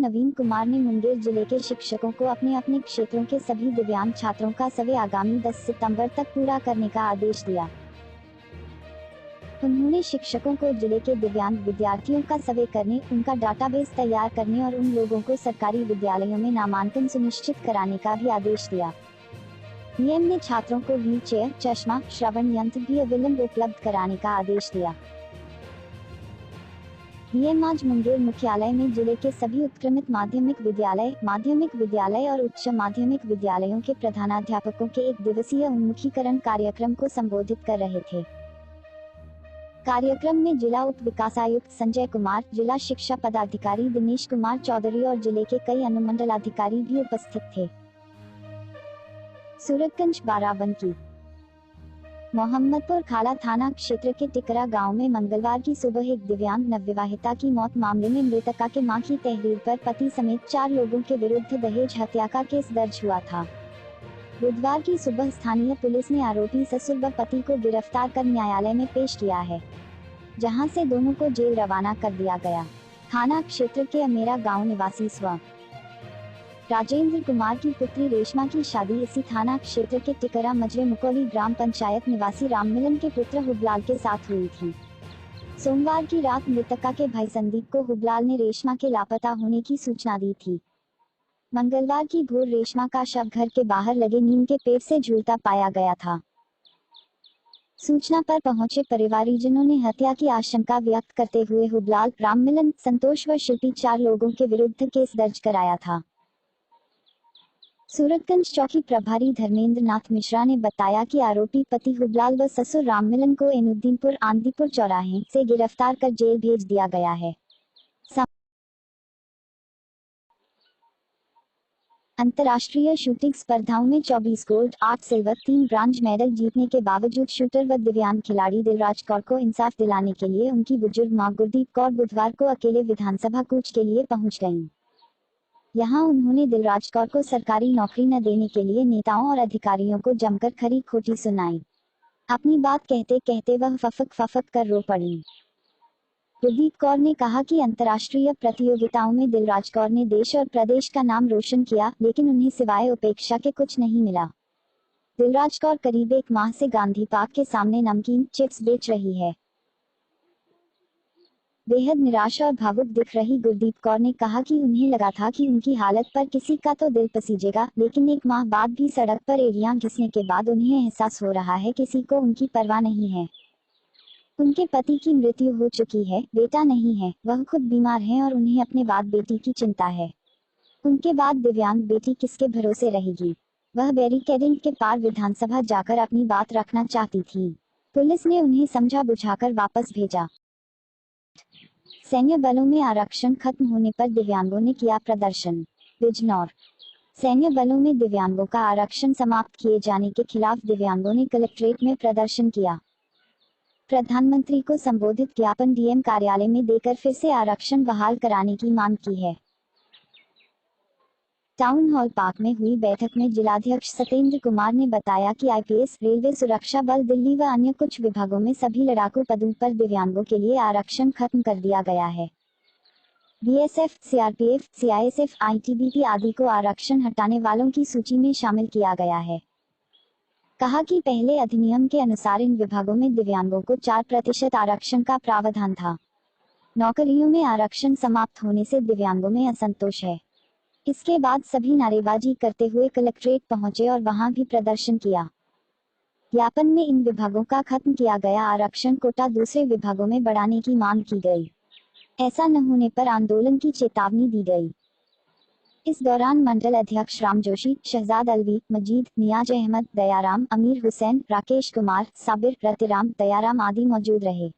नवीन कुमार ने मुंगेर जिले के शिक्षकों को अपने अपने क्षेत्रों के सभी दिव्यांग छात्रों का सर्वे आगामी 10 सितंबर तक पूरा करने का आदेश दिया। उन्होंने शिक्षकों को जिले के दिव्यांग विद्यार्थियों का सर्वे करने, उनका डाटाबेस तैयार करने और उन लोगों को सरकारी विद्यालयों में नामांकन सुनिश्चित कराने का भी आदेश दिया। डीएम ने छात्रों को व्हील चेयर, चश्मा, श्रवण यंत्र भी अविलंब उपलब्ध कराने का आदेश दिया। डीएम आज मुंगेर मुख्यालय में जिले के सभी उत्क्रमित माध्यमिक विद्यालय और उच्च माध्यमिक विद्यालयों के प्रधानाध्यापकों के एक दिवसीय उन्मुखीकरण कार्यक्रम को संबोधित कर रहे थे। कार्यक्रम में जिला उप विकास आयुक्त संजय कुमार, जिला शिक्षा पदाधिकारी दिनेश कुमार चौधरी और जिले के कई अनुमंडल अधिकारी भी उपस्थित थे। सूरतगंज बाराबंकी। मोहम्मदपुर खाला थाना क्षेत्र के टिकरा गांव में मंगलवार की सुबह एक दिव्यांग नवविवाहिता की मौत मामले में मृतका के मां की तहरीर पर पति समेत 4 लोगों के विरुद्ध दहेज हत्या का केस दर्ज हुआ था। बुधवार की सुबह स्थानीय पुलिस ने आरोपी ससुर व पति को गिरफ्तार कर न्यायालय में पेश किया है, जहां से दोनों को जेल रवाना कर दिया गया। थाना क्षेत्र के अमेरा गांव निवासी स्व राजेंद्र कुमार की पुत्री रेशमा की शादी इसी थाना क्षेत्र के टिकरा मजरे मुकोली ग्राम पंचायत निवासी राममिलन के पुत्र हुबलाल के साथ हुई थी। सोमवार की रात मृतका के भाई संदीप को हुबलाल ने रेशमा के लापता होने की सूचना दी थी। मंगलवार की भोर रेशमा का शव घर के बाहर लगे नीम के पेड़ से झूलता पाया गया था। सूचना पर पहुंचे परिवारजनों ने हत्या की आशंका व्यक्त करते हुए हुबलाल, राममिलन, संतोष व शिल्पी 4 लोगों के विरुद्ध केस दर्ज कराया था। सूरतगंज चौकी प्रभारी धर्मेंद्र नाथ मिश्रा ने बताया कि आरोपी पति हुबलाल व ससुर राममिलन को एनुद्दीनपुर आंदीपुर चौराहे से गिरफ्तार कर जेल भेज दिया गया है। अंतर्राष्ट्रीय शूटिंग स्पर्धाओं में 24 गोल्ड, 8 सिल्वर, 3 ब्रॉन्ज मेडल जीतने के बावजूद शूटर व दिव्यांग खिलाड़ी दिलराज कौर को इंसाफ दिलाने के लिए उनकी बुजुर्ग मां गुरदीप कौर बुधवार को अकेले विधानसभा कूच के लिए पहुंच गईं। यहां उन्होंने दिलराज कौर को सरकारी नौकरी न देने के लिए नेताओं और अधिकारियों को जमकर खरी खोटी सुनाई। अपनी बात कहते कहते वह फफक कर रो पड़ी। गुरदीप कौर ने कहा कि अंतर्राष्ट्रीय प्रतियोगिताओं में दिलराज कौर ने देश और प्रदेश का नाम रोशन किया, लेकिन उन्हें सिवाय उपेक्षा के कुछ नहीं मिला। दिलराज कौर करीब 1 माह से गांधी पार्क के सामने नमकीन चिप्स बेच रही है। बेहद निराश और भावुक दिख रही गुरदीप कौर ने कहा कि उन्हें लगा था कि उनकी हालत पर किसी का तो दिल पसीजेगा, लेकिन 1 माह बाद भी सड़क पर एड़ियां घिसने के बाद उन्हें एहसास हो रहा है किसी को उनकी परवाह नहीं है। उनके पति की मृत्यु हो चुकी है, बेटा नहीं है, वह खुद बीमार हैं और उन्हें अपने बाद बेटी की चिंता है। उनके बाद दिव्यांग बेटी किसके भरोसे रहेगी। वह बैरिकेडिंग के पार विधानसभा जाकर अपनी बात रखना चाहती थी। पुलिस ने उन्हें समझा बुझाकर वापस भेजा। सैन्य बलों में आरक्षण खत्म होने पर दिव्यांगों ने किया प्रदर्शन। बिजनौर। सैन्य बलों में दिव्यांगों का आरक्षण समाप्त किए जाने के खिलाफ दिव्यांगों ने कलेक्ट्रेट में प्रदर्शन किया। प्रधानमंत्री को संबोधित ज्ञापन डीएम कार्यालय में देकर फिर से आरक्षण बहाल कराने की मांग की है। टाउन हॉल पार्क में हुई बैठक में जिलाध्यक्ष सत्येंद्र कुमार ने बताया कि आईपीएस, रेलवे सुरक्षा बल दिल्ली व अन्य कुछ विभागों में सभी लड़ाकू पदों पर दिव्यांगों के लिए आरक्षण खत्म कर दिया गया है। बीएसएफ, सीआरपीएफ, सीआईएसएफ, आईटीबीपी आदि को आरक्षण हटाने वालों की सूची में शामिल किया गया है। कहा कि पहले अधिनियम के अनुसार इन विभागों में दिव्यांगों को 4% आरक्षण का प्रावधान था। नौकरियों में आरक्षण समाप्त होने से दिव्यांगों में असंतोष है। इसके बाद सभी नारेबाजी करते हुए कलेक्ट्रेट पहुंचे और वहां भी प्रदर्शन किया। ज्ञापन में इन विभागों का खत्म किया गया आरक्षण कोटा दूसरे विभागों में बढ़ाने की मांग की गई। ऐसा न होने पर आंदोलन की चेतावनी दी गई। इस दौरान मंडल अध्यक्ष राम जोशी, शहजाद अलवी, मजीद, नियाज अहमद, दयाराम, अमीर हुसैन, राकेश कुमार, साबिर, रतिराम, दयाराम आदि मौजूद रहे।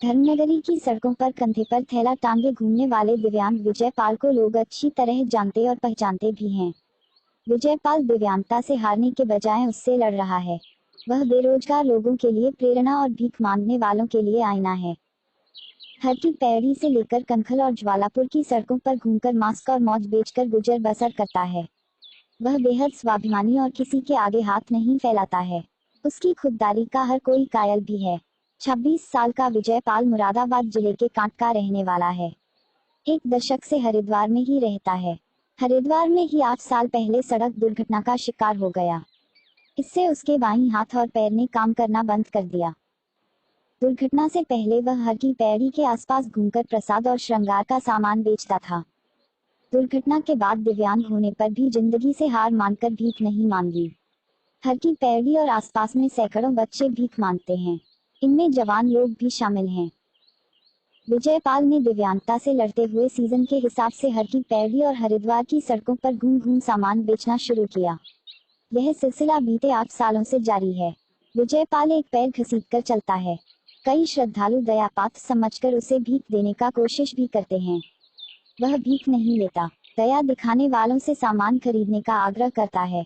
धर्मनगरी की सड़कों पर कंधे पर थैला टांगे घूमने वाले दिव्यांग विजयपाल को लोग अच्छी तरह जानते और पहचानते भी हैं। विजयपाल दिव्यांगता से हारने के बजाय उससे लड़ रहा है। वह बेरोजगार लोगों के लिए प्रेरणा और भीख मांगने वालों के लिए आईना है। हरकी पैड़ी से लेकर कनखल और ज्वालापुर की सड़कों पर घूमकर मास्क और मौज बेचकर गुजर बसर करता है। वह बेहद स्वाभिमानी और किसी के आगे हाथ नहीं फैलाता है। उसकी खुददारी का हर कोई कायल भी है। 26 साल का विजयपाल मुरादाबाद जिले के कांट का रहने वाला है। एक दशक से हरिद्वार में ही रहता है। हरिद्वार में ही 8 साल पहले सड़क दुर्घटना का शिकार हो गया। इससे उसके बाईं हाथ और पैर ने काम करना बंद कर दिया। दुर्घटना से पहले वह हर की पैड़ी के आसपास घूमकर प्रसाद और श्रृंगार का सामान बेचता था। दुर्घटना के बाद दिव्यांग होने पर भी जिंदगी से हार मानकर भीख नहीं मांगी। हर की पैड़ी और आसपास में सैकड़ों बच्चे भीख मांगते हैं। इनमें जवान लोग भी शामिल हैं। विजयपाल ने दिव्यांगता से लड़ते हुए सीजन के हिसाब से हर की पैड़ी और हरिद्वार की सड़कों पर घूम घूम सामान बेचना शुरू किया। यह सिलसिला बीते 8 सालों से जारी है। विजयपाल एक पैर घसीटकर चलता है। कई श्रद्धालु दया पात्र समझकर उसे भीख देने का कोशिश भी करते हैं। वह भीख नहीं लेता, दया दिखाने वालों से सामान खरीदने का आग्रह करता है।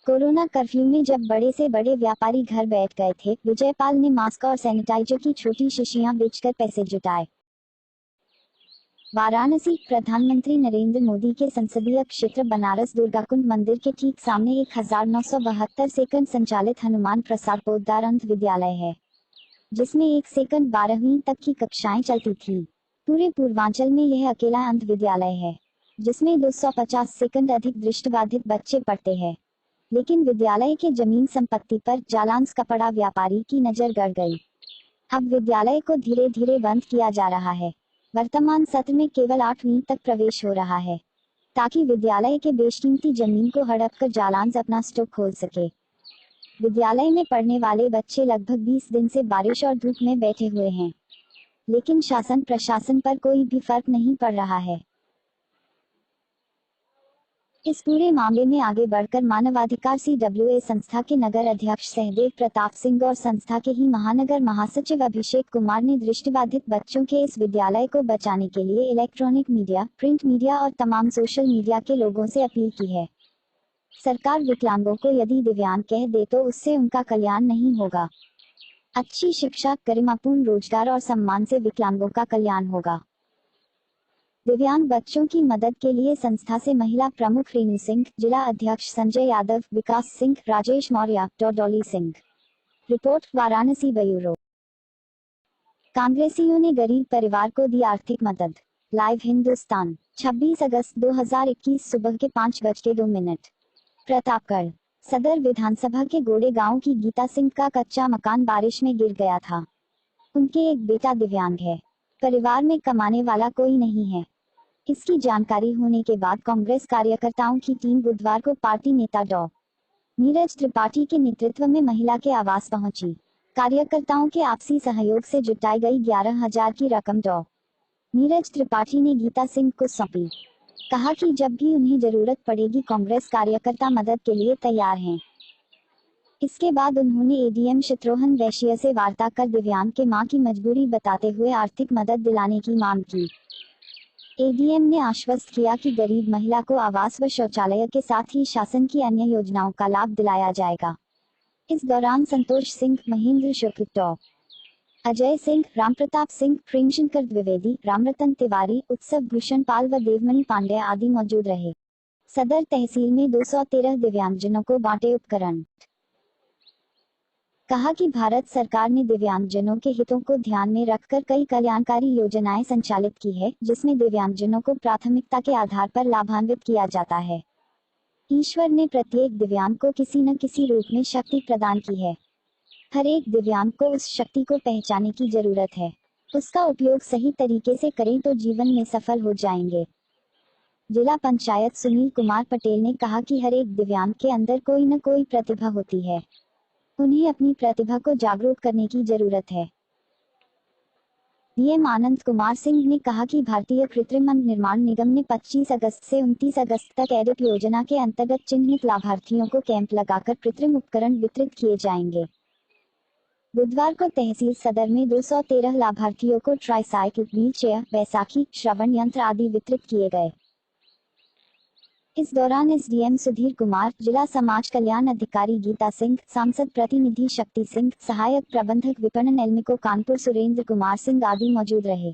कोरोना कर्फ्यू में जब बड़े से बड़े व्यापारी घर बैठ गए थे, विजयपाल ने मास्क और सैनिटाइजर की छोटी शीशियां बेचकर पैसे जुटाए। वाराणसी। प्रधानमंत्री नरेंद्र मोदी के संसदीय क्षेत्र बनारस दुर्गाकुंड मंदिर के ठीक सामने 1972 सेकंड संचालित हनुमान प्रसाद पोद्दार अंध विद्यालय है, जिसमें 1 सेकंड 12वीं तक की कक्षाएं चलती थी। पूरे पूर्वांचल में यह अकेला अंध विद्यालय है, जिसमें 250 सेकंड अधिक दृष्टिबाधित बच्चे पढ़ते हैं। लेकिन विद्यालय के जमीन संपत्ति पर जालांस कपड़ा व्यापारी की नजर गड़ गई। अब विद्यालय को धीरे धीरे बंद किया जा रहा है। वर्तमान सत्र में केवल 8वीं तक प्रवेश हो रहा है, ताकि विद्यालय के बेशकीमती जमीन को हड़प कर जालांस अपना स्टॉक खोल सके। विद्यालय में पढ़ने वाले बच्चे लगभग 20 दिन से बारिश और धूप में बैठे हुए हैं, लेकिन शासन प्रशासन पर कोई भी फर्क नहीं पड़ रहा है। इस पूरे मामले में आगे बढ़कर मानवाधिकार CWA संस्था के नगर अध्यक्ष सहदेव प्रताप सिंह और संस्था के ही महानगर महासचिव अभिषेक कुमार ने दृष्टिबाधित बच्चों के इस विद्यालय को बचाने के लिए इलेक्ट्रॉनिक मीडिया, प्रिंट मीडिया और तमाम सोशल मीडिया के लोगों से अपील की है। सरकार विकलांगों को यदि दिव्यांग कह दे तो उससे उनका कल्याण नहीं होगा। अच्छी शिक्षा, गरिमापूर्ण रोजगार और सम्मान से विकलांगों का कल्याण होगा। दिव्यांग बच्चों की मदद के लिए संस्था से महिला प्रमुख रेणु सिंह, जिला अध्यक्ष Sanjay Yadav, Vikas Singh, Rajesh Maurya, Dolly Singh. Report Varanasi bureau. कांग्रेसियों ने गरीब परिवार को दी आर्थिक मदद। लाइव हिंदुस्तान। 26 अगस्त 2021 सुबह के 5:02। प्रतापगढ़। सदर विधानसभा के गोड़े गांव की गीता सिंह का कच्चा मकान बारिश में गिर गया था। उनके एक बेटा दिव्यांग है। परिवार में कमाने वाला कोई नहीं है। इसकी जानकारी होने के बाद कांग्रेस कार्यकर्ताओं की टीम बुधवार को पार्टी नेता डॉ. नीरज त्रिपाठी के नेतृत्व में महिला के आवास पहुंची। कार्यकर्ताओं के आपसी सहयोग से जुटाई गई 11,000 की रकम डॉ. नीरज त्रिपाठी ने गीता सिंह को सौंपी। कहा कि जब भी उन्हें जरूरत पड़ेगी कांग्रेस कार्यकर्ता मदद के लिए तैयार हैं। इसके बाद उन्होंने एडीएम शत्रुघ्न वैश्य से वार्ता कर दिव्यांग के मां की मजबूरी बताते हुए आर्थिक मदद दिलाने की मांग की। एडीएम ने आश्वस्त किया कि गरीब महिला को आवास व शौचालय के साथ ही शासन की अन्य योजनाओं का लाभ दिलाया जाएगा। इस दौरान संतोष सिंह, महेंद्र शुक्ल, डॉ. अजय सिंह, रामप्रताप सिंह, प्रेमशंकर द्विवेदी, रामरतन तिवारी, उत्सव भूषण पाल व देवमणि पांडे आदि मौजूद रहे। सदर तहसील में 213 दिव्यांगजनों को बांटे उपकरण। कहा कि भारत सरकार ने दिव्यांगजनों के हितों को ध्यान में रखकर कई कल्याणकारी योजनाएं संचालित की है, जिसमें दिव्यांगजनों को प्राथमिकता के आधार पर लाभान्वित किया जाता है। ईश्वर ने प्रत्येक दिव्यांग को किसी न किसी रूप में शक्ति प्रदान की है। हर एक दिव्यांग को उस शक्ति को पहचानने की जरूरत है। उसका उपयोग सही तरीके से करें तो जीवन में सफल हो जाएंगे। जिला पंचायत सुनील कुमार पटेल ने कहा कि हर एक दिव्यांग के अंदर कोई न कोई प्रतिभा होती है। उन्हें अपनी प्रतिभा को जागरूक करने की जरूरत है। डीएम आनंद कुमार सिंह ने कहा कि भारतीय कृत्रिम अंग निर्माण निगम ने 25 अगस्त से 29 अगस्त तक एडिप योजना के अंतर्गत चिन्हित लाभार्थियों को कैंप लगाकर कृत्रिम उपकरण वितरित किए जाएंगे। बुधवार को तहसील सदर में 213 लाभार्थियों को ट्राईसाइकिल, व्हील चेयर, बैसाखी, श्रवण यंत्र आदि वितरित किए गए। इस दौरान एसडीएम सुधीर कुमार, जिला समाज कल्याण अधिकारी गीता सिंह, सांसद प्रतिनिधि शक्ति सिंह, सहायक प्रबंधक विपणन एल्मिको कानपुर सुरेंद्र कुमार सिंह आदि मौजूद रहे।